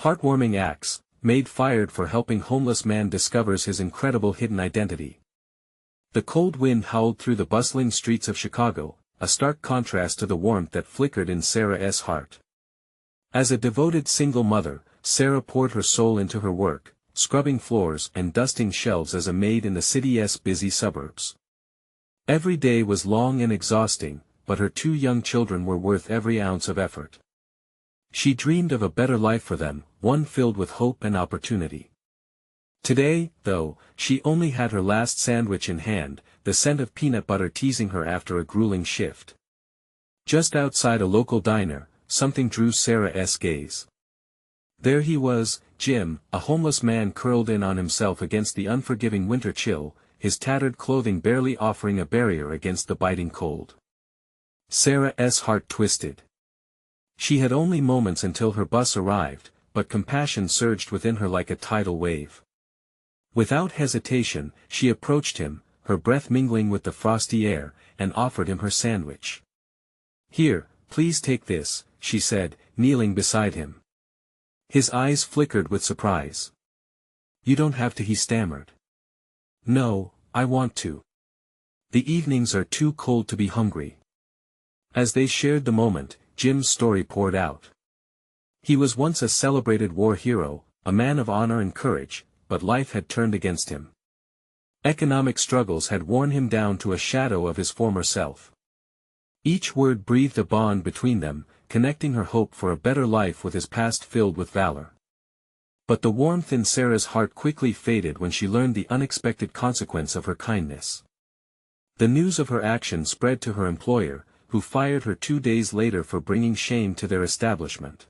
Heartwarming acts, Maid fired for helping homeless man discovers his incredible hidden identity. The cold wind howled through the bustling streets of Chicago, a stark contrast to the warmth that flickered in Sarah's heart. As a devoted single mother, Sarah poured her soul into her work, scrubbing floors and dusting shelves as a maid in the city's busy suburbs. Every day was long and exhausting, but her 2 young children were worth every ounce of effort. She dreamed of a better life for them, one filled with hope and opportunity. Today, though, she only had her last sandwich in hand, the scent of peanut butter teasing her after a grueling shift. Just outside a local diner, something drew Sarah's gaze. There he was, Jim, a homeless man curled in on himself against the unforgiving winter chill, his tattered clothing barely offering a barrier against the biting cold. Sarah's heart twisted. She had only moments until her bus arrived, but compassion surged within her like a tidal wave. Without hesitation, she approached him, her breath mingling with the frosty air, and offered him her sandwich. "Here, please take this," she said, kneeling beside him. His eyes flickered with surprise. "You don't have to," he stammered. "No, I want to. The evenings are too cold to be hungry." As they shared the moment, Jim's story poured out. He was once a celebrated war hero, a man of honor and courage, but life had turned against him. Economic struggles had worn him down to a shadow of his former self. Each word breathed a bond between them, connecting her hope for a better life with his past filled with valor. But the warmth in Sarah's heart quickly faded when she learned the unexpected consequence of her kindness. The news of her action spread to her employer, who fired her 2 days later for bringing shame to their establishment.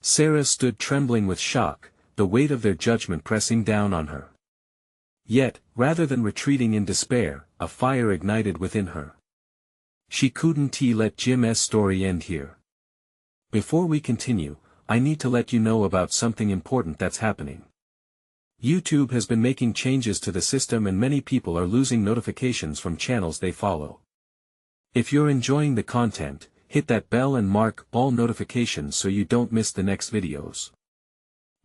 Sarah stood trembling with shock, the weight of their judgment pressing down on her. Yet, rather than retreating in despair, a fire ignited within her. She couldn't let Jim's story end here. "Before we continue, I need to let you know about something important that's happening. YouTube has been making changes to the system and many people are losing notifications from channels they follow. If you're enjoying the content, hit that bell and mark all notifications so you don't miss the next videos.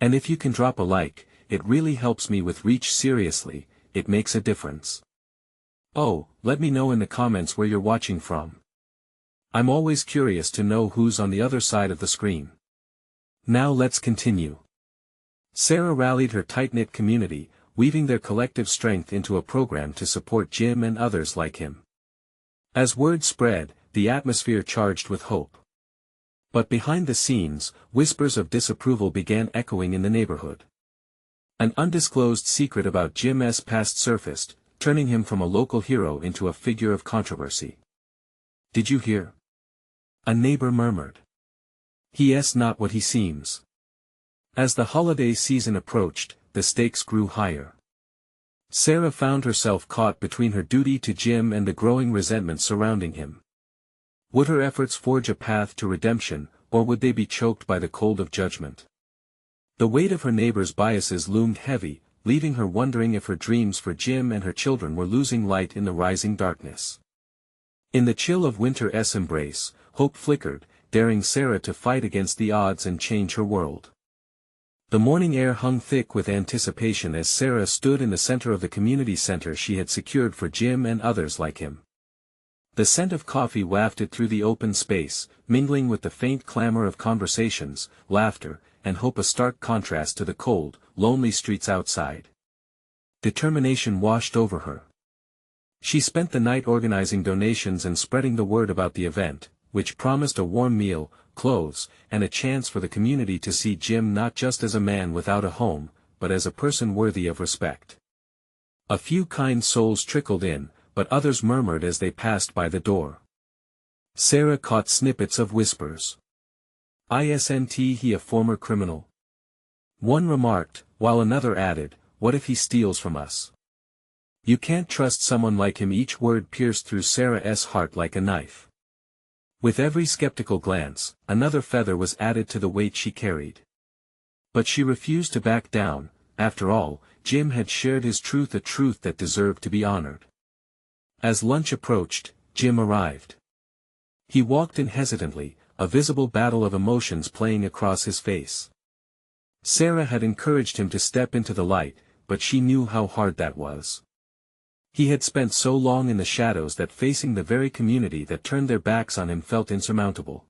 And if you can drop a like, it really helps me with reach. Seriously, it makes a difference. Oh, let me know in the comments where you're watching from. I'm always curious to know who's on the other side of the screen. Now let's continue. Sarah rallied her tight-knit community, weaving their collective strength into a program to support Jim and others like him. As word spread, the atmosphere charged with hope. But behind the scenes, whispers of disapproval began echoing in the neighborhood. An undisclosed secret about Jim's past surfaced, turning him from a local hero into a figure of controversy. "Did you hear?" a neighbor murmured. "He's not what he seems." As the holiday season approached, the stakes grew higher. Sarah found herself caught between her duty to Jim and the growing resentment surrounding him. Would her efforts forge a path to redemption, or would they be choked by the cold of judgment? The weight of her neighbor's biases loomed heavy, leaving her wondering if her dreams for Jim and her children were losing light in the rising darkness. In the chill of winter's embrace, hope flickered, daring Sarah to fight against the odds and change her world. The morning air hung thick with anticipation as Sarah stood in the center of the community center she had secured for Jim and others like him. The scent of coffee wafted through the open space, mingling with the faint clamor of conversations, laughter, and hope, a stark contrast to the cold, lonely streets outside. Determination washed over her. She spent the night organizing donations and spreading the word about the event, which promised a warm meal, clothes, and a chance for the community to see Jim not just as a man without a home, but as a person worthy of respect. A few kind souls trickled in, but others murmured as they passed by the door. Sarah caught snippets of whispers. "Isn't he a former criminal?" one remarked, while another added, "What if he steals from us?" "You can't trust someone like him." Each word pierced through Sarah's heart like a knife. With every skeptical glance, another feather was added to the weight she carried. But she refused to back down. After all, Jim had shared his truth, a truth that deserved to be honored. As lunch approached, Jim arrived. He walked in hesitantly, a visible battle of emotions playing across his face. Sarah had encouraged him to step into the light, but she knew how hard that was. He had spent so long in the shadows that facing the very community that turned their backs on him felt insurmountable.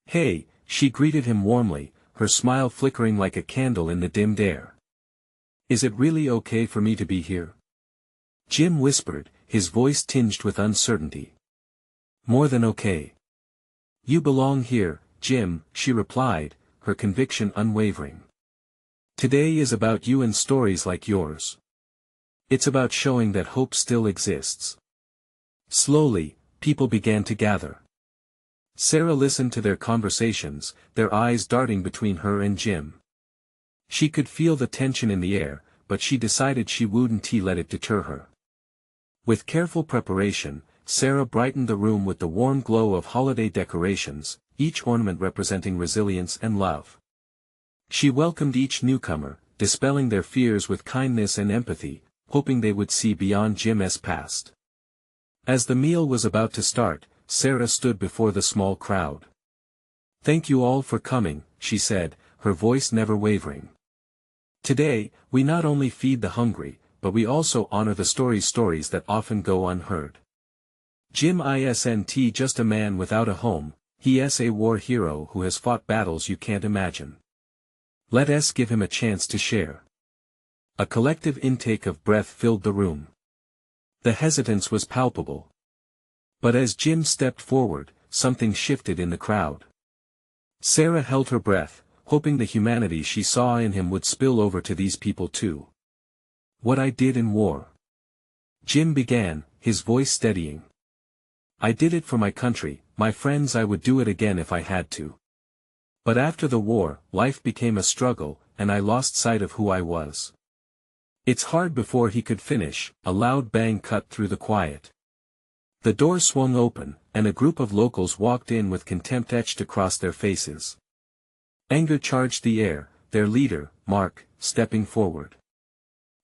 "Hey," she greeted him warmly, her smile flickering like a candle in the dimmed air. "Is it really okay for me to be here?" Jim whispered, his voice tinged with uncertainty. "More than okay. You belong here, Jim," she replied, her conviction unwavering. "Today is about you and stories like yours. It's about showing that hope still exists." Slowly, people began to gather. Sarah listened to their conversations, their eyes darting between her and Jim. She could feel the tension in the air, but she decided she wouldn't let it deter her. With careful preparation, Sarah brightened the room with the warm glow of holiday decorations, each ornament representing resilience and love. She welcomed each newcomer, dispelling their fears with kindness and empathy, hoping they would see beyond Jim's past. As the meal was about to start, Sarah stood before the small crowd. "Thank you all for coming," she said, her voice never wavering. "Today, we not only feed the hungry, but we also honor the stories that often go unheard. Jim isn't just a man without a home, he's a war hero who has fought battles you can't imagine. Let us give him a chance to share." A collective intake of breath filled the room. The hesitance was palpable. But as Jim stepped forward, something shifted in the crowd. Sarah held her breath, hoping the humanity she saw in him would spill over to these people too. "What I did in war," Jim began, his voice steadying. "I did it for my country, my friends. I would do it again if I had to. But after the war, life became a struggle, and I lost sight of who I was." "It's hard." Before he could finish, a loud bang cut through the quiet. The door swung open, and a group of locals walked in with contempt etched across their faces. Anger charged the air, their leader, Mark, stepping forward.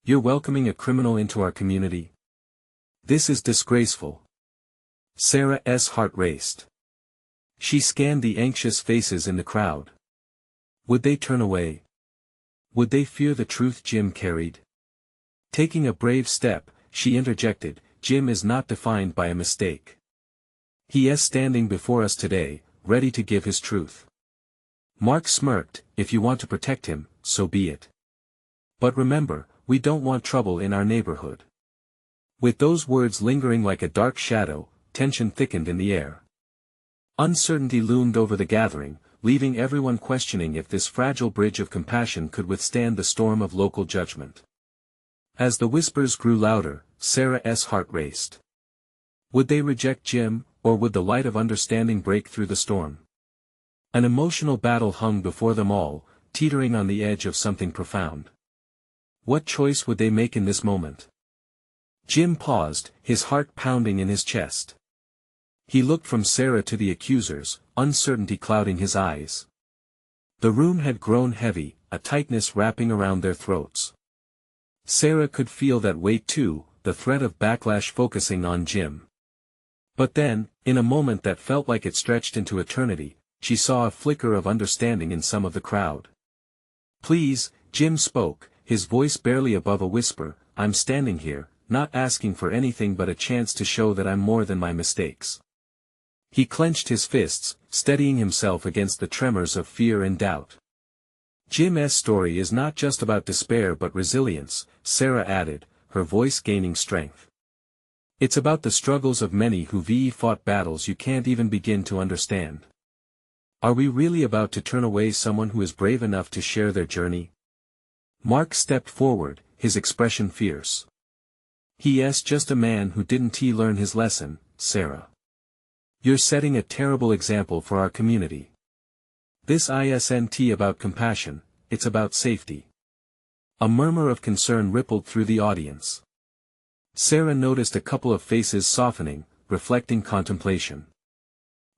"You're welcoming a criminal into our community? This is disgraceful." Sarah's heart raced. She scanned the anxious faces in the crowd. Would they turn away? Would they fear the truth Jim carried? Taking a brave step, she interjected, "Jim is not defined by a mistake. He is standing before us today, ready to give his truth." Mark smirked, "If you want to protect him, so be it. But remember, we don't want trouble in our neighborhood." With those words lingering like a dark shadow, tension thickened in the air. Uncertainty loomed over the gathering, leaving everyone questioning if this fragile bridge of compassion could withstand the storm of local judgment. As the whispers grew louder, Sarah's heart raced. Would they reject Jim, or would the light of understanding break through the storm? An emotional battle hung before them all, teetering on the edge of something profound. What choice would they make in this moment? Jim paused, his heart pounding in his chest. He looked from Sarah to the accusers, uncertainty clouding his eyes. The room had grown heavy, a tightness wrapping around their throats. Sarah could feel that weight too, the threat of backlash focusing on Jim. But then, in a moment that felt like it stretched into eternity, she saw a flicker of understanding in some of the crowd. "Please," Jim spoke, his voice barely above a whisper, "I'm standing here, not asking for anything but a chance to show that I'm more than my mistakes." He clenched his fists, steadying himself against the tremors of fear and doubt. "Jim's story is not just about despair but resilience," Sarah added, her voice gaining strength. "It's about the struggles of many who've fought battles you can't even begin to understand. Are we really about to turn away someone who is brave enough to share their journey?" Mark stepped forward, his expression fierce. "He's just a man who didn't learn his lesson, Sarah. You're setting a terrible example for our community. This isn't about compassion, it's about safety." A murmur of concern rippled through the audience. Sarah noticed a couple of faces softening, reflecting contemplation.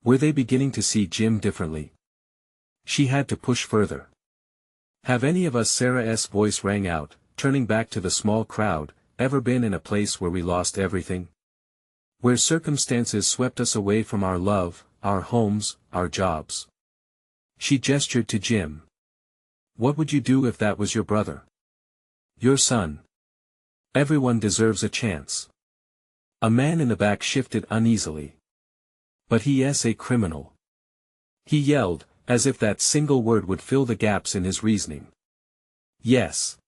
Were they beginning to see Jim differently? She had to push further. "Have any of us," Sarah's voice rang out, turning back to the small crowd, "ever been in a place where we lost everything? Where circumstances swept us away from our love, our homes, our jobs?" She gestured to Jim. What would you do if that was your brother? Your son? Everyone deserves a chance. A man in the back shifted uneasily. But he is a criminal. He yelled, as if that single word would fill the gaps in his reasoning. Yes.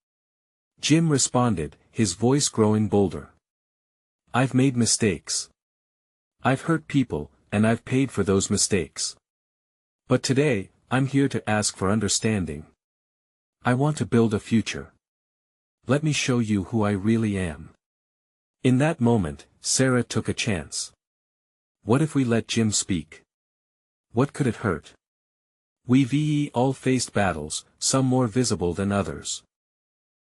Jim responded, his voice growing bolder. I've made mistakes. I've hurt people, and I've paid for those mistakes. But today, I'm here to ask for understanding. I want to build a future. Let me show you who I really am. In that moment, Sarah took a chance. What if we let Jim speak? What could it hurt? We've all faced battles, some more visible than others.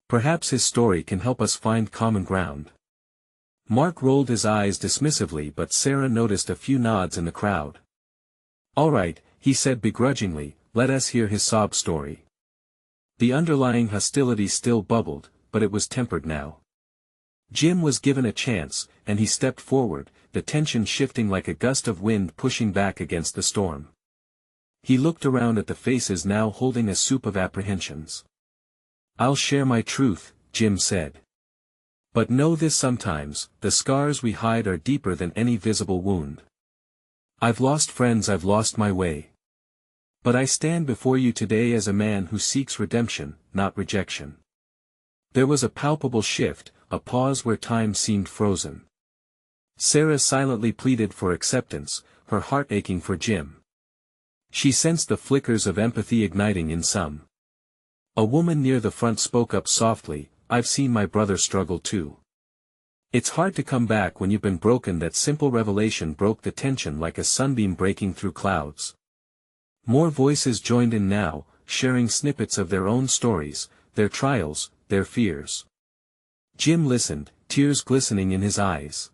Perhaps his story can help us find common ground. Mark rolled his eyes dismissively, but Sarah noticed a few nods in the crowd. All right, he said begrudgingly, let us hear his sob story. The underlying hostility still bubbled, but it was tempered now. Jim was given a chance, and he stepped forward, the tension shifting like a gust of wind pushing back against the storm. He looked around at the faces now holding a soup of apprehensions. I'll share my truth, Jim said. But know this, sometimes, the scars we hide are deeper than any visible wound. I've lost friends, I've lost my way. But I stand before you today as a man who seeks redemption, not rejection. There was a palpable shift, a pause where time seemed frozen. Sarah silently pleaded for acceptance, her heart aching for Jim. She sensed the flickers of empathy igniting in some. A woman near the front spoke up softly, I've seen my brother struggle too. It's hard to come back when you've been broken. That simple revelation broke the tension like a sunbeam breaking through clouds. More voices joined in now, sharing snippets of their own stories, their trials, their fears. Jim listened, tears glistening in his eyes.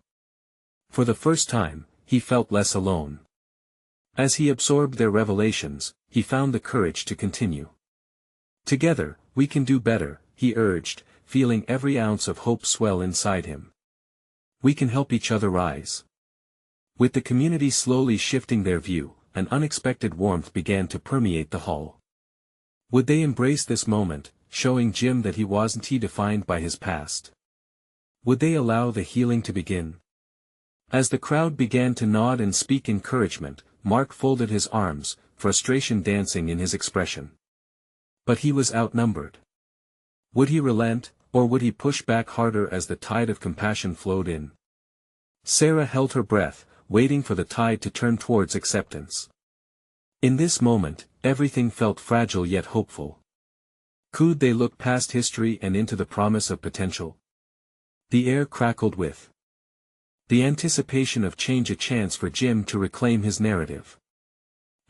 For the first time, he felt less alone. As he absorbed their revelations, he found the courage to continue. Together, we can do better, he urged, feeling every ounce of hope swell inside him. We can help each other rise. With the community slowly shifting their view, an unexpected warmth began to permeate the hall. Would they embrace this moment, showing Jim that he wasn't defined by his past? Would they allow the healing to begin? As the crowd began to nod and speak encouragement, Mark folded his arms, frustration dancing in his expression. But he was outnumbered. Would he relent, or would he push back harder as the tide of compassion flowed in? Sarah held her breath, waiting for the tide to turn towards acceptance. In this moment, everything felt fragile yet hopeful. Could they look past history and into the promise of potential? The air crackled with the anticipation of change, a chance for Jim to reclaim his narrative.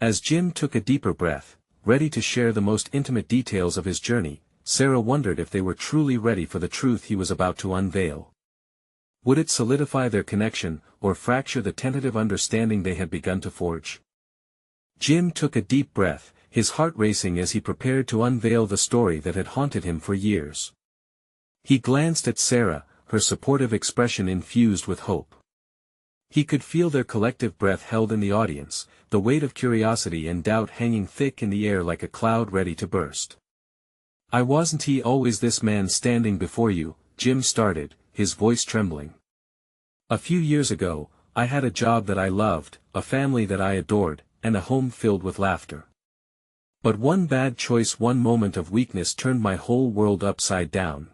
As Jim took a deeper breath, ready to share the most intimate details of his journey, Sarah wondered if they were truly ready for the truth he was about to unveil. Would it solidify their connection, or fracture the tentative understanding they had begun to forge? Jim took a deep breath, his heart racing as he prepared to unveil the story that had haunted him for years. He glanced at Sarah, her supportive expression infused with hope. He could feel their collective breath held in the audience, the weight of curiosity and doubt hanging thick in the air like a cloud ready to burst. I wasn't always this man standing before you, Jim started, his voice trembling. A few years ago, I had a job that I loved, a family that I adored, and a home filled with laughter. But one bad choice, one moment of weakness turned my whole world upside down.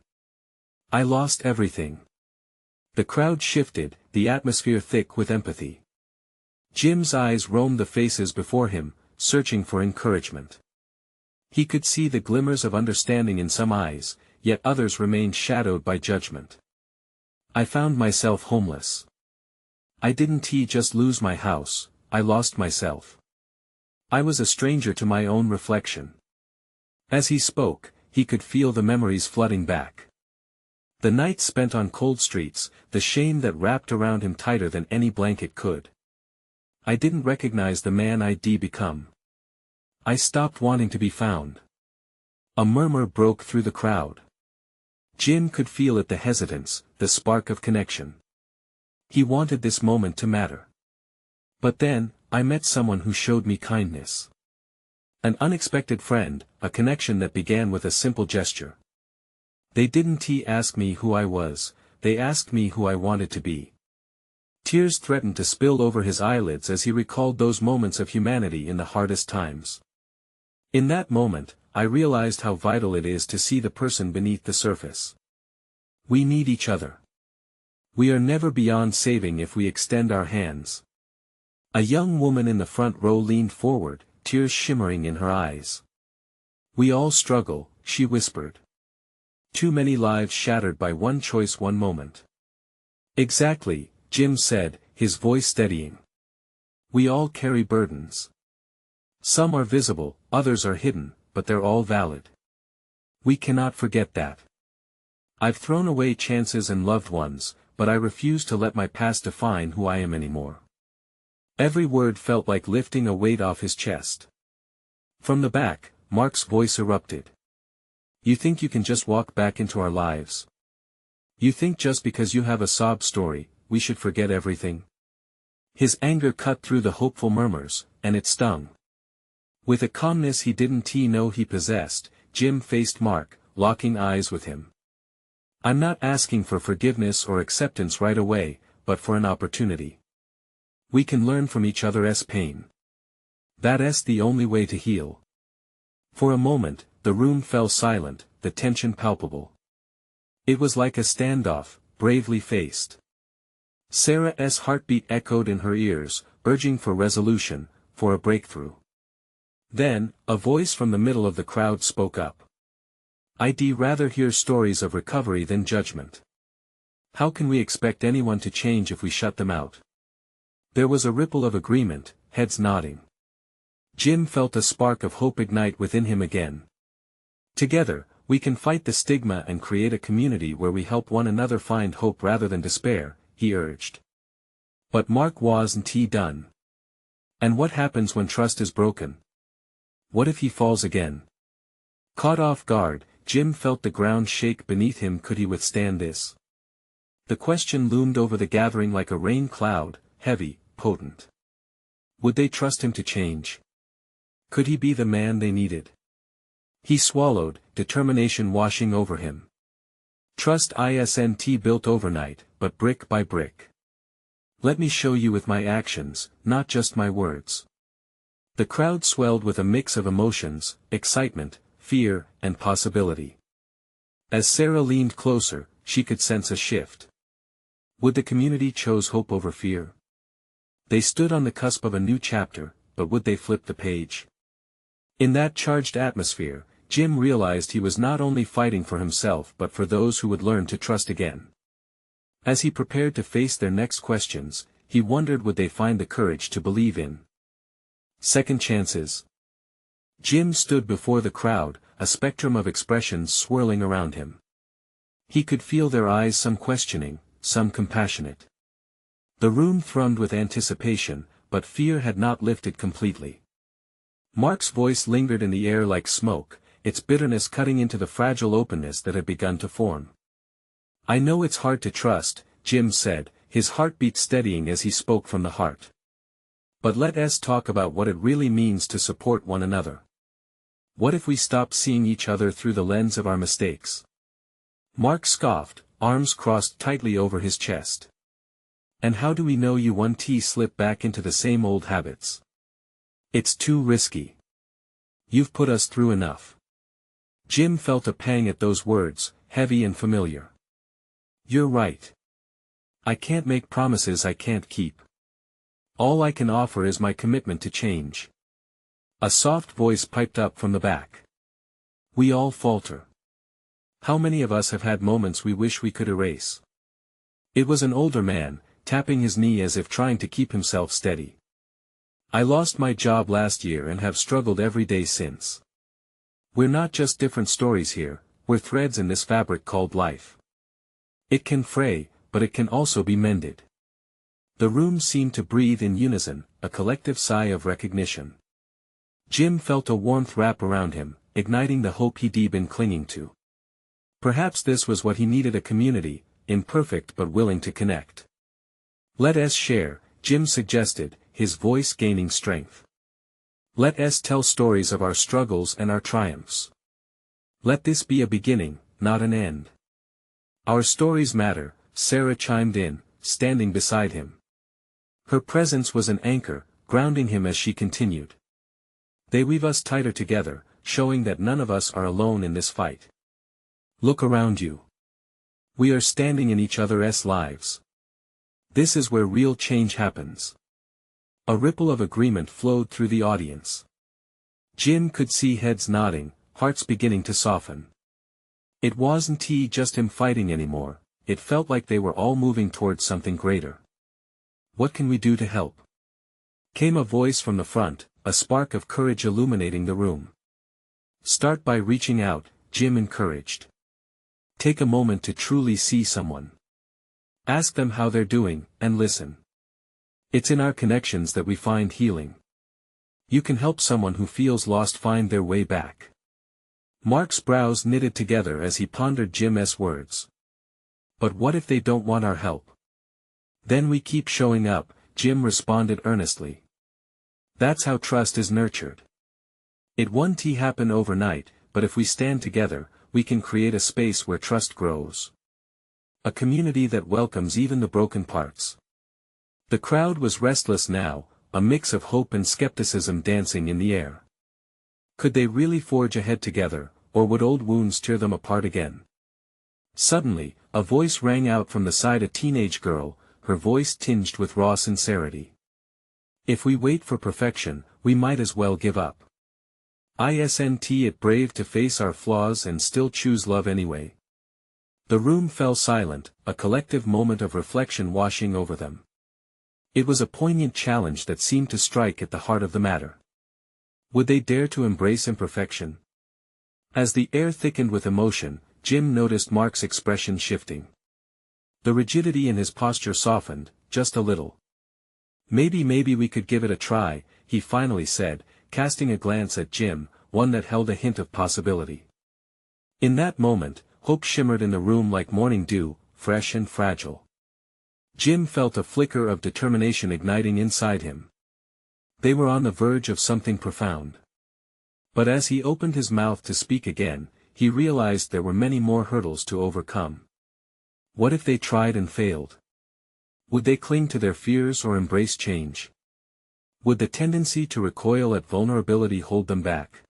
I lost everything. The crowd shifted, the atmosphere thick with empathy. Jim's eyes roamed the faces before him, searching for encouragement. He could see the glimmers of understanding in some eyes, yet others remained shadowed by judgment. I found myself homeless. I didn't just lose my house, I lost myself. I was a stranger to my own reflection. As he spoke, he could feel the memories flooding back. The nights spent on cold streets, the shame that wrapped around him tighter than any blanket could. I didn't recognize the man I'd become. I stopped wanting to be found. A murmur broke through the crowd. Jim could feel it, the hesitance, the spark of connection. He wanted this moment to matter. But then, I met someone who showed me kindness. An unexpected friend, a connection that began with a simple gesture. They didn't ask me who I was, they asked me who I wanted to be. Tears threatened to spill over his eyelids as he recalled those moments of humanity in the hardest times. In that moment, I realized how vital it is to see the person beneath the surface. We need each other. We are never beyond saving if we extend our hands. A young woman in the front row leaned forward, tears shimmering in her eyes. We all struggle, she whispered. Too many lives shattered by one choice, one moment. Exactly, Jim said, his voice steadying. We all carry burdens. Some are visible, others are hidden, but they're all valid. We cannot forget that. I've thrown away chances and loved ones, but I refuse to let my past define who I am anymore. Every word felt like lifting a weight off his chest. From the back, Mark's voice erupted. You think you can just walk back into our lives? You think just because you have a sob story, we should forget everything? His anger cut through the hopeful murmurs, and it stung. With a calmness he didn't know he possessed, Jim faced Mark, locking eyes with him. I'm not asking for forgiveness or acceptance right away, but for an opportunity. We can learn from each other's pain. That's the only way to heal. For a moment, the room fell silent, the tension palpable. It was like a standoff, bravely faced. Sarah's heartbeat echoed in her ears, urging for resolution, for a breakthrough. Then, a voice from the middle of the crowd spoke up. I'd rather hear stories of recovery than judgment. How can we expect anyone to change if we shut them out? There was a ripple of agreement, heads nodding. Jim felt a spark of hope ignite within him again. Together, we can fight the stigma and create a community where we help one another find hope rather than despair, he urged. But Mark wasn't done. And what happens when trust is broken? What if he falls again? Caught off guard, Jim felt the ground shake beneath him. Could he withstand this? The question loomed over the gathering like a rain cloud, heavy, potent. Would they trust him to change? Could he be the man they needed? He swallowed, determination washing over him. Trust isn't built overnight, but brick by brick. Let me show you with my actions, not just my words. The crowd swelled with a mix of emotions, excitement, fear, and possibility. As Sarah leaned closer, she could sense a shift. Would the community choose hope over fear? They stood on the cusp of a new chapter, but would they flip the page? In that charged atmosphere, Jim realized he was not only fighting for himself but for those who would learn to trust again. As he prepared to face their next questions, he wondered would they find the courage to believe in second chances. Jim stood before the crowd, a spectrum of expressions swirling around him. He could feel their eyes, some questioning, some compassionate. The room thrummed with anticipation, but fear had not lifted completely. Mark's voice lingered in the air like smoke, its bitterness cutting into the fragile openness that had begun to form. I know it's hard to trust, Jim said, his heartbeat steadying as he spoke from the heart. But let us talk about what it really means to support one another. What if we stop seeing each other through the lens of our mistakes? Mark scoffed, arms crossed tightly over his chest. And how do we know you won't slip back into the same old habits? It's too risky. You've put us through enough. Jim felt a pang at those words, heavy and familiar. You're right. I can't make promises I can't keep. All I can offer is my commitment to change. A soft voice piped up from the back. We all falter. How many of us have had moments we wish we could erase? It was an older man, tapping his knee as if trying to keep himself steady. I lost my job last year and have struggled every day since. We're not just different stories here, we're threads in this fabric called life. It can fray, but it can also be mended. The room seemed to breathe in unison, a collective sigh of recognition. Jim felt a warmth wrap around him, igniting the hope he'd been clinging to. Perhaps this was what he needed, a community, imperfect but willing to connect. Let us share, Jim suggested, his voice gaining strength. Let us tell stories of our struggles and our triumphs. Let this be a beginning, not an end. Our stories matter, Sarah chimed in, standing beside him. Her presence was an anchor, grounding him as she continued. They weave us tighter together, showing that none of us are alone in this fight. Look around you. We are standing in each other's lives. This is where real change happens. A ripple of agreement flowed through the audience. Jim could see heads nodding, hearts beginning to soften. It wasn't just him fighting anymore, it felt like they were all moving towards something greater. What can we do to help? Came a voice from the front, a spark of courage illuminating the room. Start by reaching out, Jim encouraged. Take a moment to truly see someone. Ask them how they're doing, and listen. It's in our connections that we find healing. You can help someone who feels lost find their way back. Mark's brows knitted together as he pondered Jim's words. But what if they don't want our help? Then we keep showing up, Jim responded earnestly. That's how trust is nurtured. It won't happen overnight, but if we stand together, we can create a space where trust grows. A community that welcomes even the broken parts. The crowd was restless now, a mix of hope and skepticism dancing in the air. Could they really forge ahead together, or would old wounds tear them apart again? Suddenly, a voice rang out from the side, a teenage girl, her voice tinged with raw sincerity. If we wait for perfection, we might as well give up. Isn't it brave to face our flaws and still choose love anyway? The room fell silent, a collective moment of reflection washing over them. It was a poignant challenge that seemed to strike at the heart of the matter. Would they dare to embrace imperfection? As the air thickened with emotion, Jim noticed Mark's expression shifting. The rigidity in his posture softened, just a little. Maybe we could give it a try, he finally said, casting a glance at Jim, one that held a hint of possibility. In that moment, hope shimmered in the room like morning dew, fresh and fragile. Jim felt a flicker of determination igniting inside him. They were on the verge of something profound. But as he opened his mouth to speak again, he realized there were many more hurdles to overcome. What if they tried and failed? Would they cling to their fears or embrace change? Would the tendency to recoil at vulnerability hold them back?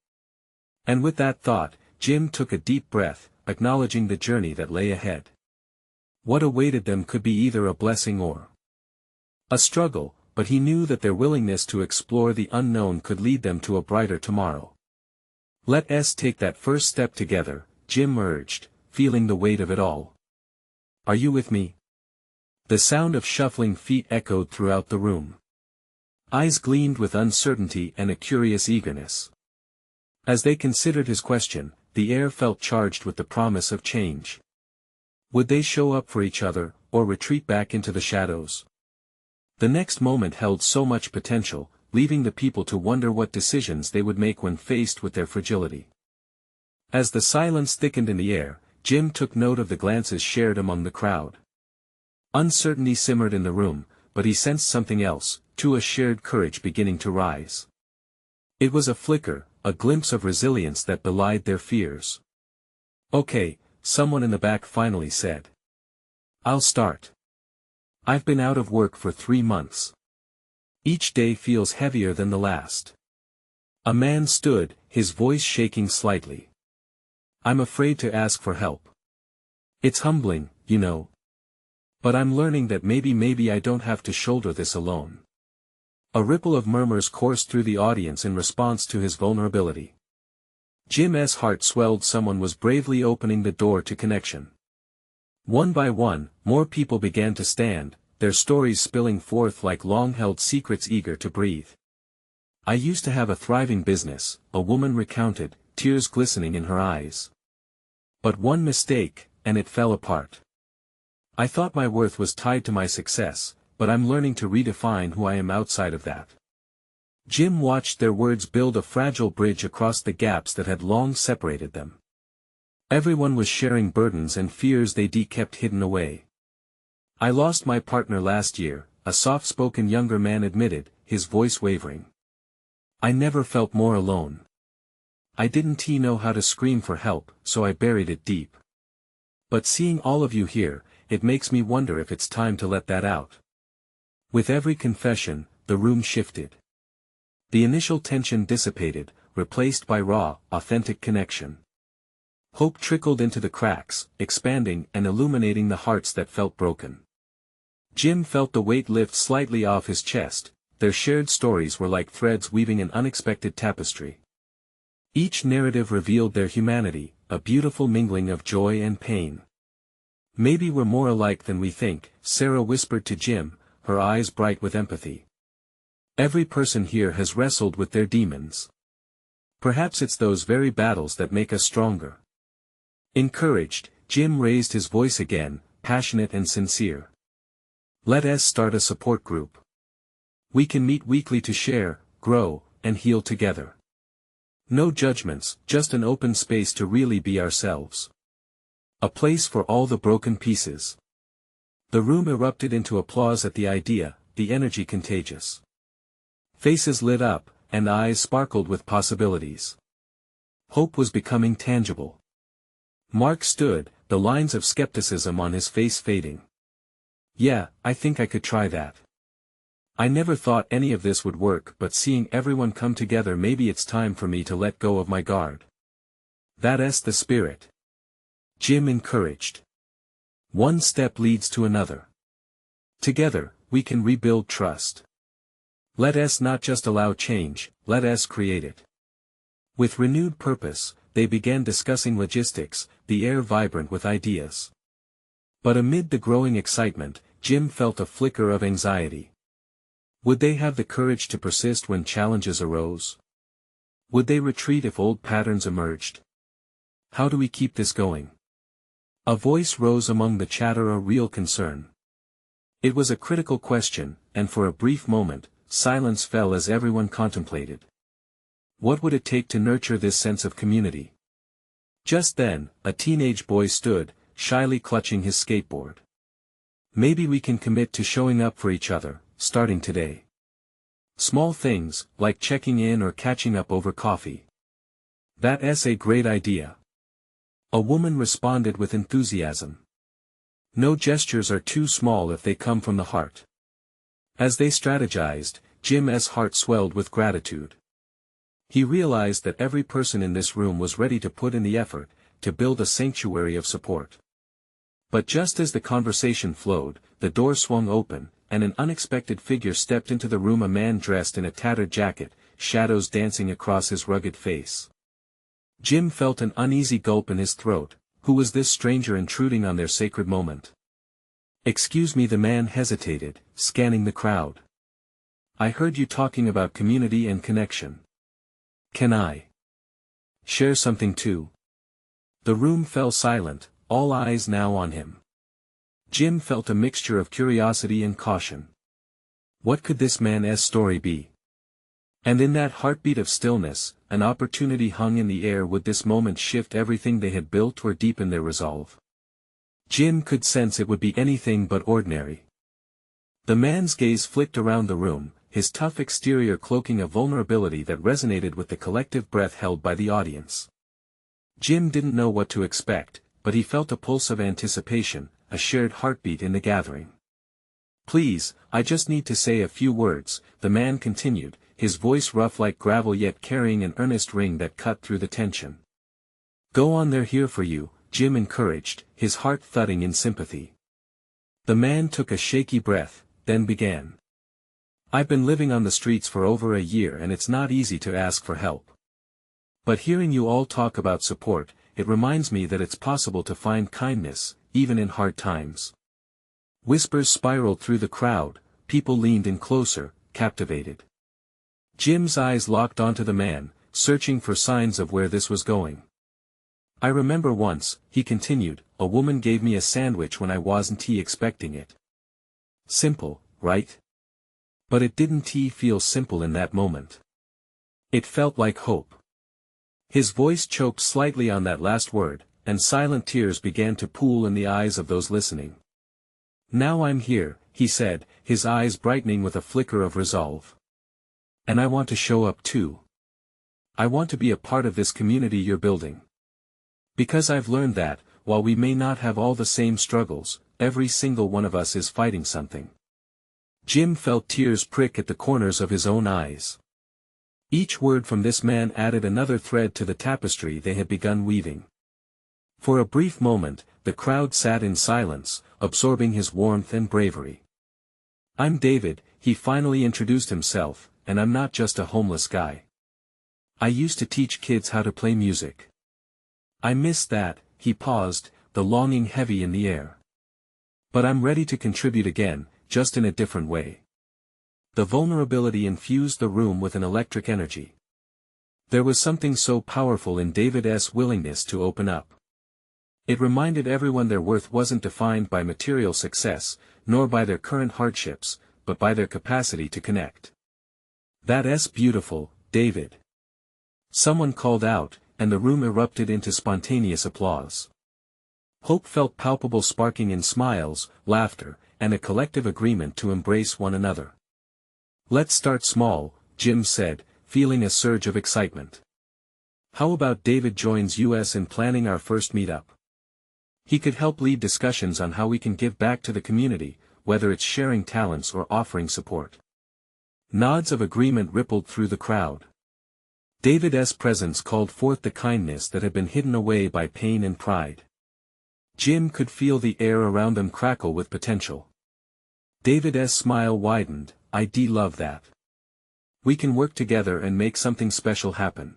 And with that thought, Jim took a deep breath, acknowledging the journey that lay ahead. What awaited them could be either a blessing or a struggle, but he knew that their willingness to explore the unknown could lead them to a brighter tomorrow. Let us take that first step together, Jim urged, feeling the weight of it all. Are you with me? The sound of shuffling feet echoed throughout the room. Eyes gleamed with uncertainty and a curious eagerness. As they considered his question, the air felt charged with the promise of change. Would they show up for each other, or retreat back into the shadows? The next moment held so much potential, leaving the people to wonder what decisions they would make when faced with their fragility. As the silence thickened in the air, Jim took note of the glances shared among the crowd. Uncertainty simmered in the room, but he sensed something else, too, a shared courage beginning to rise. It was a flicker, a glimpse of resilience that belied their fears. Okay, someone in the back finally said. I'll start. I've been out of work for 3 months. Each day feels heavier than the last. A man stood, his voice shaking slightly. I'm afraid to ask for help. It's humbling, you know. But I'm learning that maybe I don't have to shoulder this alone. A ripple of murmurs coursed through the audience in response to his vulnerability. Jim's heart swelled. Someone was bravely opening the door to connection. One by one, more people began to stand, their stories spilling forth like long-held secrets eager to breathe. I used to have a thriving business, a woman recounted, tears glistening in her eyes. But one mistake, and it fell apart. I thought my worth was tied to my success, but I'm learning to redefine who I am outside of that. Jim watched their words build a fragile bridge across the gaps that had long separated them. Everyone was sharing burdens and fears they kept hidden away. I lost my partner last year, a soft-spoken younger man admitted, his voice wavering. I never felt more alone. I didn't know how to scream for help, so I buried it deep. But seeing all of you here, it makes me wonder if it's time to let that out. With every confession, the room shifted. The initial tension dissipated, replaced by raw, authentic connection. Hope trickled into the cracks, expanding and illuminating the hearts that felt broken. Jim felt the weight lift slightly off his chest. Their shared stories were like threads weaving an unexpected tapestry. Each narrative revealed their humanity, a beautiful mingling of joy and pain. Maybe we're more alike than we think, Sarah whispered to Jim, her eyes bright with empathy. Every person here has wrestled with their demons. Perhaps it's those very battles that make us stronger. Encouraged, Jim raised his voice again, passionate and sincere. Let us start a support group. We can meet weekly to share, grow, and heal together. No judgments, just an open space to really be ourselves. A place for all the broken pieces. The room erupted into applause at the idea, the energy contagious. Faces lit up, and eyes sparkled with possibilities. Hope was becoming tangible. Mark stood, the lines of skepticism on his face fading. Yeah, I think I could try that. I never thought any of this would work, but seeing everyone come together, maybe it's time for me to let go of my guard. That's the spirit. Jim encouraged. One step leads to another. Together, we can rebuild trust. Let us not just allow change, let us create it. With renewed purpose, they began discussing logistics, the air vibrant with ideas. But amid the growing excitement, Jim felt a flicker of anxiety. Would they have the courage to persist when challenges arose? Would they retreat if old patterns emerged? How do we keep this going? A voice rose among the chatter, a real concern. It was a critical question, and for a brief moment, silence fell as everyone contemplated. What would it take to nurture this sense of community? Just then, a teenage boy stood, shyly clutching his skateboard. Maybe we can commit to showing up for each other, starting today. Small things, like checking in or catching up over coffee. That's a great idea. A woman responded with enthusiasm. No gestures are too small if they come from the heart. As they strategized, Jim's heart swelled with gratitude. He realized that every person in this room was ready to put in the effort, to build a sanctuary of support. But just as the conversation flowed, the door swung open, and an unexpected figure stepped into the room, a man dressed in a tattered jacket, shadows dancing across his rugged face. Jim felt an uneasy gulp in his throat. Who was this stranger intruding on their sacred moment? Excuse me, the man hesitated, scanning the crowd. I heard you talking about community and connection. Can I share something too? The room fell silent, all eyes now on him. Jim felt a mixture of curiosity and caution. What could this man's story be? And in that heartbeat of stillness, an opportunity hung in the air. Would this moment shift everything they had built or deepen their resolve? Jim could sense it would be anything but ordinary. The man's gaze flicked around the room, his tough exterior cloaking a vulnerability that resonated with the collective breath held by the audience. Jim didn't know what to expect, but he felt a pulse of anticipation, a shared heartbeat in the gathering. Please, I just need to say a few words, the man continued, his voice rough like gravel yet carrying an earnest ring that cut through the tension. Go on, they're here for you, Jim encouraged, his heart thudding in sympathy. The man took a shaky breath, then began. I've been living on the streets for over a year and it's not easy to ask for help. But hearing you all talk about support, it reminds me that it's possible to find kindness, even in hard times. Whispers spiraled through the crowd, people leaned in closer, captivated. Jim's eyes locked onto the man, searching for signs of where this was going. I remember once, he continued, a woman gave me a sandwich when I wasn't expecting it. Simple, right? But it didn't feel simple in that moment. It felt like hope. His voice choked slightly on that last word, and silent tears began to pool in the eyes of those listening. Now I'm here, he said, his eyes brightening with a flicker of resolve. And I want to show up too. I want to be a part of this community you're building. Because I've learned that, while we may not have all the same struggles, every single one of us is fighting something. Jim felt tears prick at the corners of his own eyes. Each word from this man added another thread to the tapestry they had begun weaving. For a brief moment, the crowd sat in silence, absorbing his warmth and bravery. I'm David, he finally introduced himself, and I'm not just a homeless guy. I used to teach kids how to play music. I miss that, he paused, the longing heavy in the air. But I'm ready to contribute again, just in a different way. The vulnerability infused the room with an electric energy. There was something so powerful in David's willingness to open up. It reminded everyone their worth wasn't defined by material success, nor by their current hardships, but by their capacity to connect. That's beautiful, David. Someone called out, and the room erupted into spontaneous applause. Hope felt palpable, sparking in smiles, laughter, and a collective agreement to embrace one another. Let's start small, Jim said, feeling a surge of excitement. How about David joins us in planning our first meetup? He could help lead discussions on how we can give back to the community, whether it's sharing talents or offering support. Nods of agreement rippled through the crowd. David's presence called forth the kindness that had been hidden away by pain and pride. Jim could feel the air around them crackle with potential. David's smile widened. I love that. We can work together and make something special happen.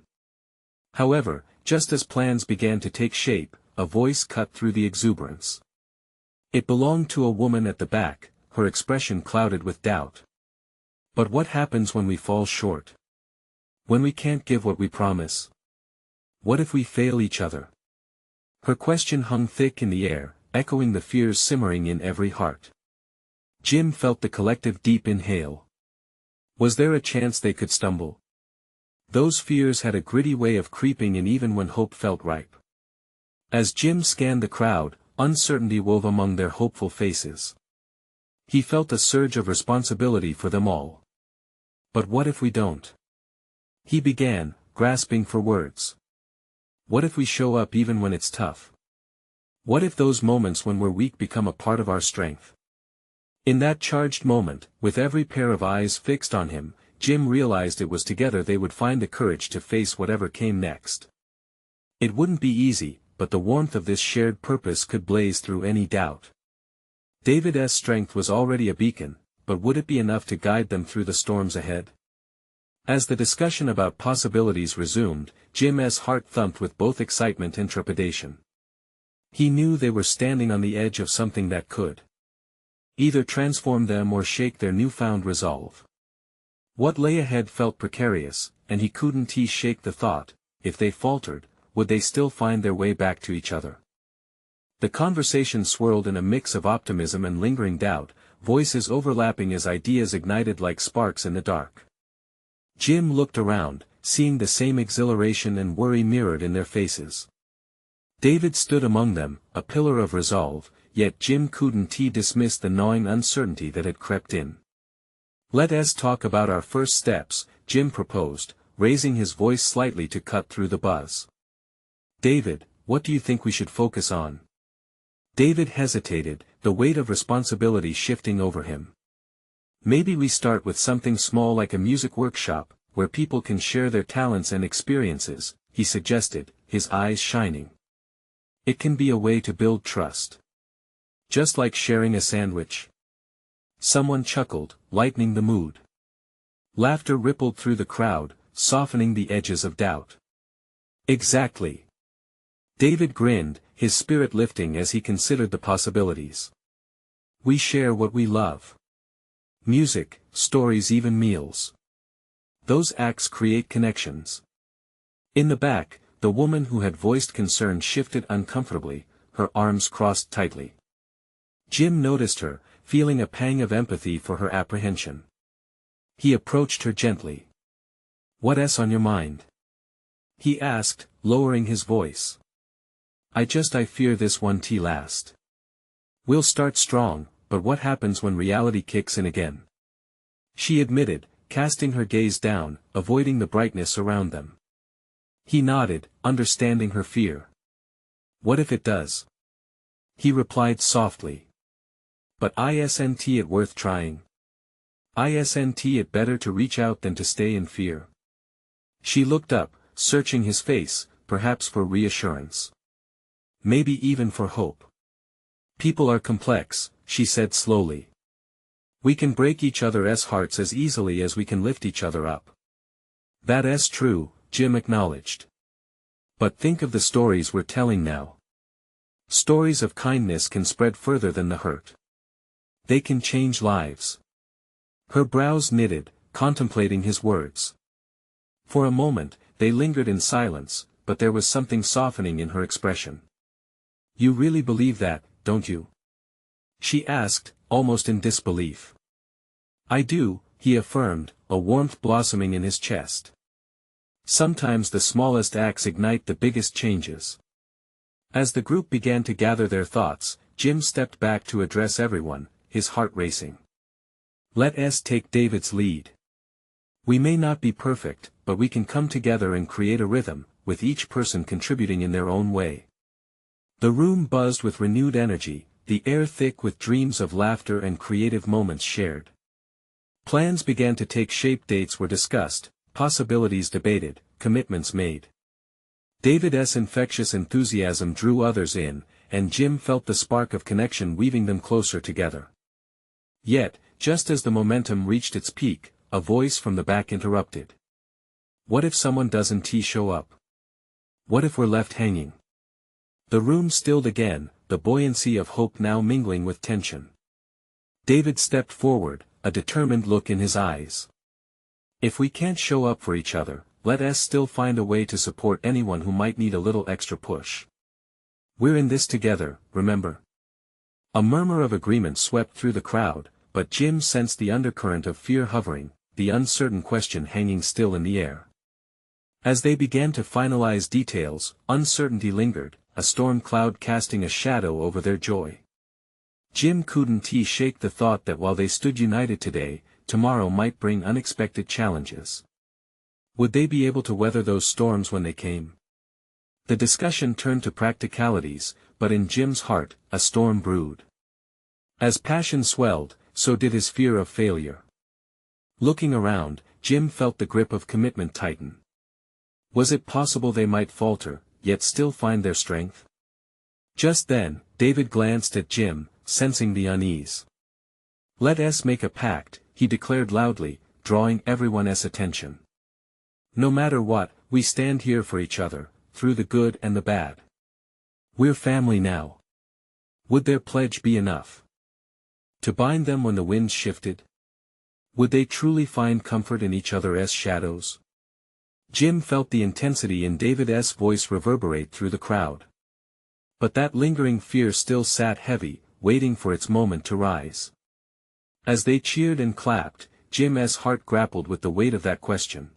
However, just as plans began to take shape, a voice cut through the exuberance. It belonged to a woman at the back, her expression clouded with doubt. But what happens when we fall short? When we can't give what we promise? What if we fail each other? Her question hung thick in the air, echoing the fears simmering in every heart. Jim felt the collective deep inhale. Was there a chance they could stumble? Those fears had a gritty way of creeping in even when hope felt ripe. As Jim scanned the crowd, uncertainty wove among their hopeful faces. He felt a surge of responsibility for them all. But what if we don't? He began, grasping for words. What if we show up even when it's tough? What if those moments when we're weak become a part of our strength? In that charged moment, with every pair of eyes fixed on him, Jim realized it was together they would find the courage to face whatever came next. It wouldn't be easy, but the warmth of this shared purpose could blaze through any doubt. David's strength was already a beacon, but would it be enough to guide them through the storms ahead? As the discussion about possibilities resumed, Jim's heart thumped with both excitement and trepidation. He knew they were standing on the edge of something that could either transform them or shake their newfound resolve. What lay ahead felt precarious, and he couldn't shake the thought, if they faltered, would they still find their way back to each other? The conversation swirled in a mix of optimism and lingering doubt, voices overlapping as ideas ignited like sparks in the dark. Jim looked around, seeing the same exhilaration and worry mirrored in their faces. David stood among them, a pillar of resolve, yet Jim couldn't dismiss the gnawing uncertainty that had crept in. Let's talk about our first steps, Jim proposed, raising his voice slightly to cut through the buzz. David, what do you think we should focus on? David hesitated, the weight of responsibility shifting over him. Maybe we start with something small like a music workshop, where people can share their talents and experiences, he suggested, his eyes shining. It can be a way to build trust. Just like sharing a sandwich. Someone chuckled, lightening the mood. Laughter rippled through the crowd, softening the edges of doubt. Exactly. David grinned, his spirit lifting as he considered the possibilities. We share what we love. Music, stories, even meals. Those acts create connections. In the back, the woman who had voiced concern shifted uncomfortably, her arms crossed tightly. Jim noticed her, feeling a pang of empathy for her apprehension. He approached her gently. What's on your mind? He asked, lowering his voice. I fear this won't last. We'll start strong, but what happens when reality kicks in again? She admitted, casting her gaze down, avoiding the brightness around them. He nodded, understanding her fear. What if it does? He replied softly. But isn't it worth trying? Isn't it better to reach out than to stay in fear? She looked up, searching his face, perhaps for reassurance. Maybe even for hope. People are complex, she said slowly. We can break each other's hearts as easily as we can lift each other up. That's true, Jim acknowledged. But think of the stories we're telling now. Stories of kindness can spread further than the hurt. They can change lives. Her brows knitted, contemplating his words. For a moment, they lingered in silence, but there was something softening in her expression. You really believe that, don't you? She asked, almost in disbelief. I do, he affirmed, a warmth blossoming in his chest. Sometimes the smallest acts ignite the biggest changes. As the group began to gather their thoughts, Jim stepped back to address everyone, his heart racing. Let us take David's lead. We may not be perfect, but we can come together and create a rhythm, with each person contributing in their own way. The room buzzed with renewed energy, the air thick with dreams of laughter and creative moments shared. Plans began to take shape, dates were discussed, possibilities debated, commitments made. David's infectious enthusiasm drew others in, and Jim felt the spark of connection weaving them closer together. Yet, just as the momentum reached its peak, a voice from the back interrupted. What if someone doesn't show up? What if we're left hanging? The room stilled again, the buoyancy of hope now mingling with tension. David stepped forward, a determined look in his eyes. If we can't show up for each other, let us still find a way to support anyone who might need a little extra push. We're in this together, remember? A murmur of agreement swept through the crowd, but Jim sensed the undercurrent of fear hovering, the uncertain question hanging still in the air. As they began to finalize details, uncertainty lingered, a storm cloud casting a shadow over their joy. Jim couldn't shake the thought that while they stood united today, tomorrow might bring unexpected challenges. Would they be able to weather those storms when they came? The discussion turned to practicalities, but in Jim's heart, a storm brewed. As passion swelled, so did his fear of failure. Looking around, Jim felt the grip of commitment tighten. Was it possible they might falter, yet still find their strength? Just then, David glanced at Jim, sensing the unease. Let us make a pact, he declared loudly, drawing everyone's attention. No matter what, we stand here for each other, through the good and the bad. We're family now. Would their pledge be enough to bind them when the winds shifted? Would they truly find comfort in each other's shadows? Jim felt the intensity in David's voice reverberate through the crowd. But that lingering fear still sat heavy, waiting for its moment to rise. As they cheered and clapped, Jim's heart grappled with the weight of that question.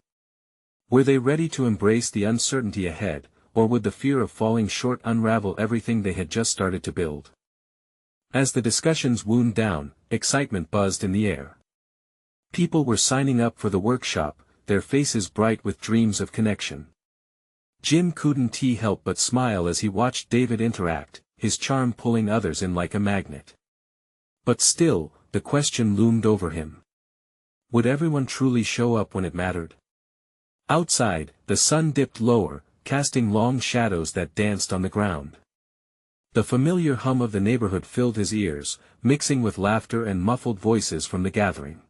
Were they ready to embrace the uncertainty ahead, or would the fear of falling short unravel everything they had just started to build? As the discussions wound down, excitement buzzed in the air. People were signing up for the workshop, their faces bright with dreams of connection. Jim couldn't help but smile as he watched David interact, his charm pulling others in like a magnet. But still, the question loomed over him. Would everyone truly show up when it mattered? Outside, the sun dipped lower, casting long shadows that danced on the ground. The familiar hum of the neighborhood filled his ears, mixing with laughter and muffled voices from the gathering.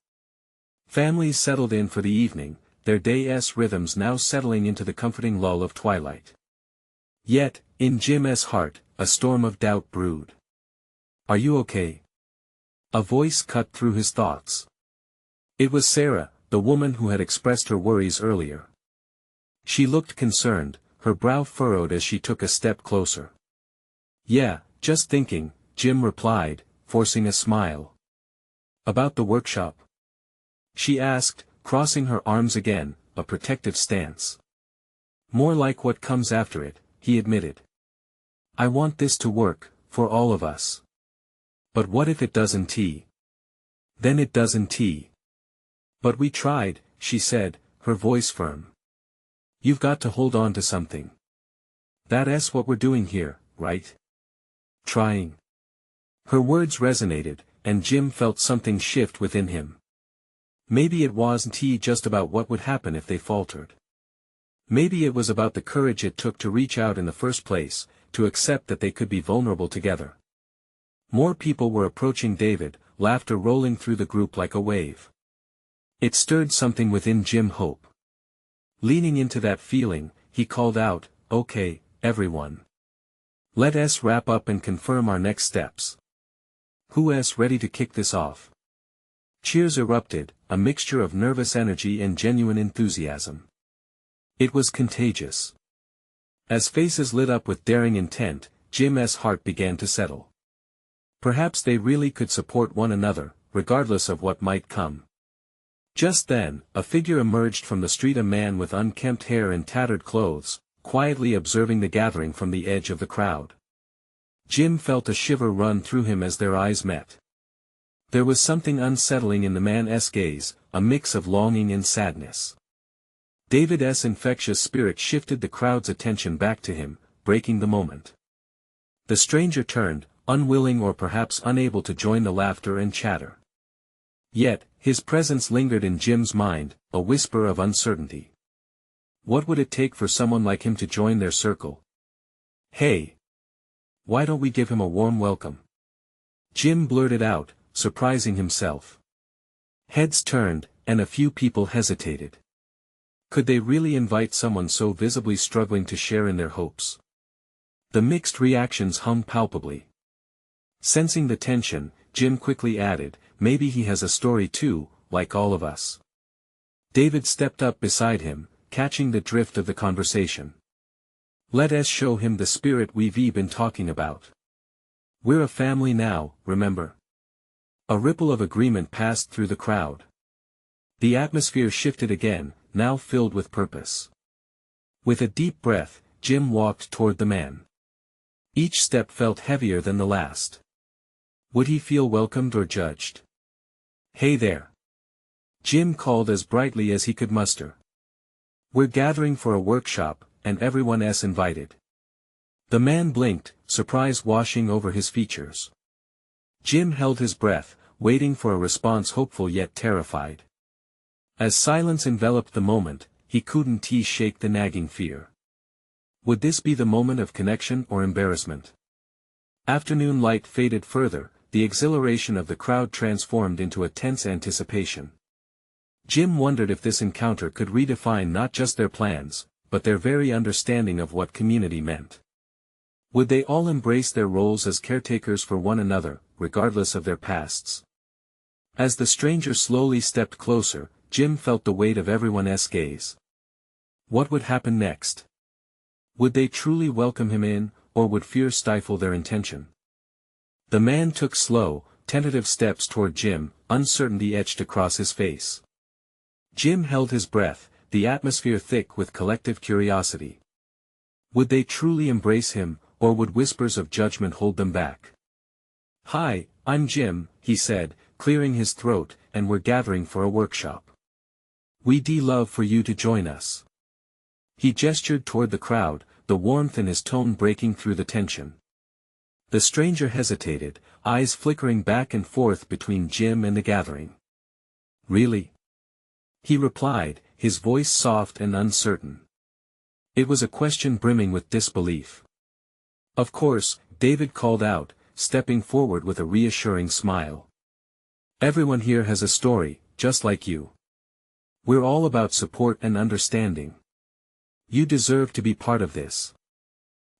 Families settled in for the evening, their day's rhythms now settling into the comforting lull of twilight. Yet, in Jim's heart, a storm of doubt brewed. Are you okay? A voice cut through his thoughts. It was Sarah, the woman who had expressed her worries earlier. She looked concerned, her brow furrowed as she took a step closer. Yeah, just thinking, Jim replied, forcing a smile. About the workshop? She asked, crossing her arms again, a protective stance. More like what comes after it, he admitted. I want this to work, for all of us. But what if it doesn't? Then it doesn't. But we tried, she said, her voice firm. You've got to hold on to something. That's what we're doing here, right? Trying. Her words resonated, and Jim felt something shift within him. Maybe it wasn't just about what would happen if they faltered. Maybe it was about the courage it took to reach out in the first place, to accept that they could be vulnerable together. More people were approaching David, laughter rolling through the group like a wave. It stirred something within Jim hope. Leaning into that feeling, he called out, "Okay, everyone. Let's wrap up and confirm our next steps. Who's ready to kick this off?" Cheers erupted, a mixture of nervous energy and genuine enthusiasm. It was contagious. As faces lit up with daring intent, Jim's heart began to settle. Perhaps they really could support one another, regardless of what might come. Just then, a figure emerged from the street, a man with unkempt hair and tattered clothes, quietly observing the gathering from the edge of the crowd. Jim felt a shiver run through him as their eyes met. There was something unsettling in the man's gaze, a mix of longing and sadness. David's infectious spirit shifted the crowd's attention back to him, breaking the moment. The stranger turned, unwilling or perhaps unable to join the laughter and chatter. Yet, his presence lingered in Jim's mind, a whisper of uncertainty. What would it take for someone like him to join their circle? "Hey! Why don't we give him a warm welcome?" Jim blurted out, surprising himself. Heads turned, and a few people hesitated. Could they really invite someone so visibly struggling to share in their hopes? The mixed reactions hung palpably. Sensing the tension, Jim quickly added, "Maybe he has a story too, like all of us." David stepped up beside him, catching the drift of the conversation. "Let's show him the spirit we've been talking about. We're a family now, remember?" A ripple of agreement passed through the crowd. The atmosphere shifted again, now filled with purpose. With a deep breath, Jim walked toward the man. Each step felt heavier than the last. Would he feel welcomed or judged? "Hey there!" Jim called as brightly as he could muster. "We're gathering for a workshop, and everyone's invited." The man blinked, surprise washing over his features. Jim held his breath, waiting for a response, hopeful yet terrified. As silence enveloped the moment, he couldn't shake the nagging fear. Would this be the moment of connection or embarrassment? Afternoon light faded further, the exhilaration of the crowd transformed into a tense anticipation. Jim wondered if this encounter could redefine not just their plans, but their very understanding of what community meant. Would they all embrace their roles as caretakers for one another, regardless of their pasts? As the stranger slowly stepped closer, Jim felt the weight of everyone's gaze. What would happen next? Would they truly welcome him in, or would fear stifle their intention? The man took slow, tentative steps toward Jim, uncertainty etched across his face. Jim held his breath, the atmosphere thick with collective curiosity. Would they truly embrace him, or would whispers of judgment hold them back? "Hi, I'm Jim," he said, clearing his throat, "and we're gathering for a workshop. We'd love for you to join us." He gestured toward the crowd, the warmth in his tone breaking through the tension. The stranger hesitated, eyes flickering back and forth between Jim and the gathering. "Really?" he replied, his voice soft and uncertain. It was a question brimming with disbelief. "Of course," David called out, stepping forward with a reassuring smile. "Everyone here has a story, just like you. We're all about support and understanding. You deserve to be part of this."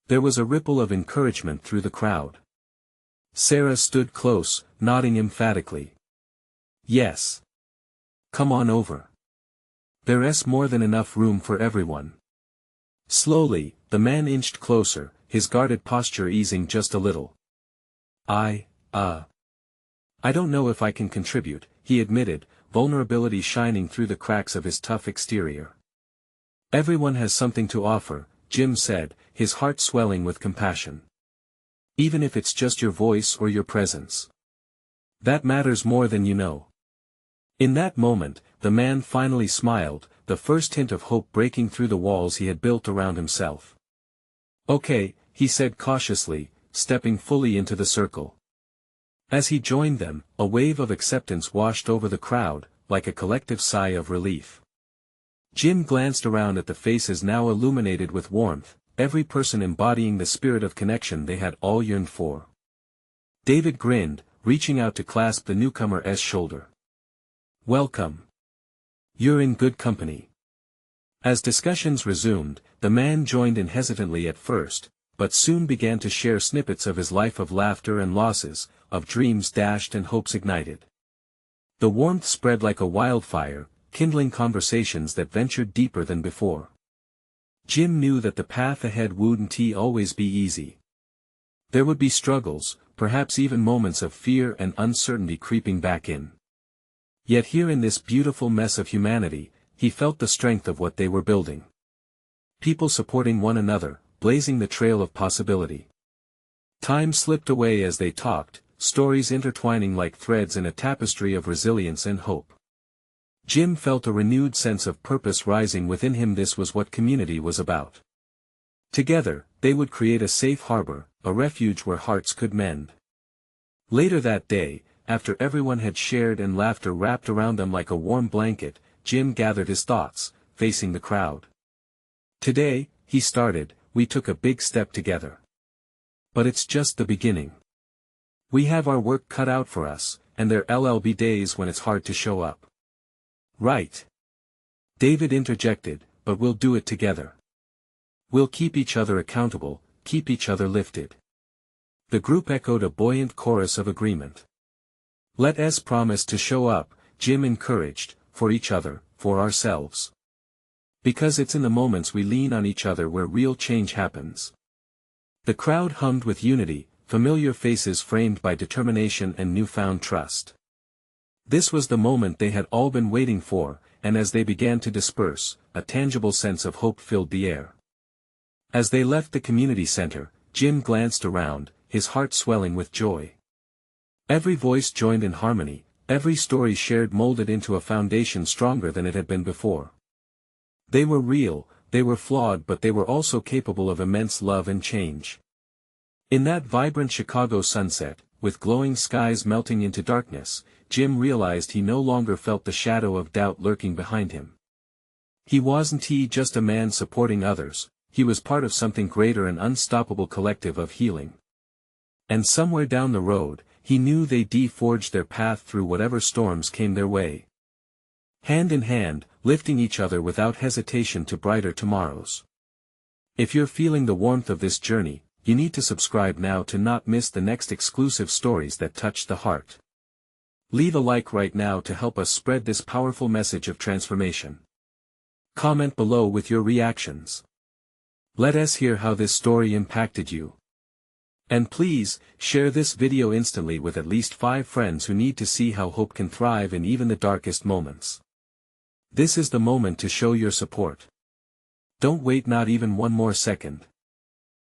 There was a ripple of encouragement through the crowd. Sarah stood close, nodding emphatically. "Yes. Come on over. There's more than enough room for everyone." Slowly, the man inched closer, his guarded posture easing just a little. I don't know if I can contribute," he admitted, vulnerability shining through the cracks of his tough exterior. "Everyone has something to offer," Jim said, his heart swelling with compassion. "Even if it's just your voice or your presence. That matters more than you know." In that moment, the man finally smiled, the first hint of hope breaking through the walls he had built around himself. "Okay," he said cautiously, stepping fully into the circle. As he joined them, a wave of acceptance washed over the crowd, like a collective sigh of relief. Jim glanced around at the faces now illuminated with warmth, every person embodying the spirit of connection they had all yearned for. David grinned, reaching out to clasp the newcomer's shoulder. "Welcome. You're in good company." As discussions resumed, the man joined in hesitantly at first, but soon began to share snippets of his life of laughter and losses, of dreams dashed and hopes ignited. The warmth spread like a wildfire, kindling conversations that ventured deeper than before. Jim knew that the path ahead wouldn't always be easy. There would be struggles, perhaps even moments of fear and uncertainty creeping back in. Yet here in this beautiful mess of humanity, he felt the strength of what they were building. People supporting one another, blazing the trail of possibility. Time slipped away as they talked, stories intertwining like threads in a tapestry of resilience and hope. Jim felt a renewed sense of purpose rising within him. This was what community was about. Together, they would create a safe harbor, a refuge where hearts could mend. Later that day, after everyone had shared and laughter wrapped around them like a warm blanket, Jim gathered his thoughts, facing the crowd. "Today," he started, "we took a big step together. But it's just the beginning. We have our work cut out for us, and there'll be days when it's hard to show up." "Right," David interjected, "but we'll do it together. We'll keep each other accountable, keep each other lifted." The group echoed a buoyant chorus of agreement. "Let us promise to show up," Jim encouraged, "for each other, for ourselves. Because it's in the moments we lean on each other where real change happens." The crowd hummed with unity, familiar faces framed by determination and newfound trust. This was the moment they had all been waiting for, and as they began to disperse, a tangible sense of hope filled the air. As they left the community center, Jim glanced around, his heart swelling with joy. Every voice joined in harmony, every story shared molded into a foundation stronger than it had been before. They were real, they were flawed, but they were also capable of immense love and change. In that vibrant Chicago sunset, with glowing skies melting into darkness, Jim realized he no longer felt the shadow of doubt lurking behind him. He wasn't just a man supporting others, he was part of something greater, an unstoppable collective of healing. And somewhere down the road, he knew they'd forge their path through whatever storms came their way. Hand in hand, lifting each other without hesitation to brighter tomorrows. If you're feeling the warmth of this journey, you need to subscribe now to not miss the next exclusive stories that touch the heart. Leave a like right now to help us spread this powerful message of transformation. Comment below with your reactions. Let us hear how this story impacted you. And please, share this video instantly with at least 5 friends who need to see how hope can thrive in even the darkest moments. This is the moment to show your support. Don't wait not even one more second.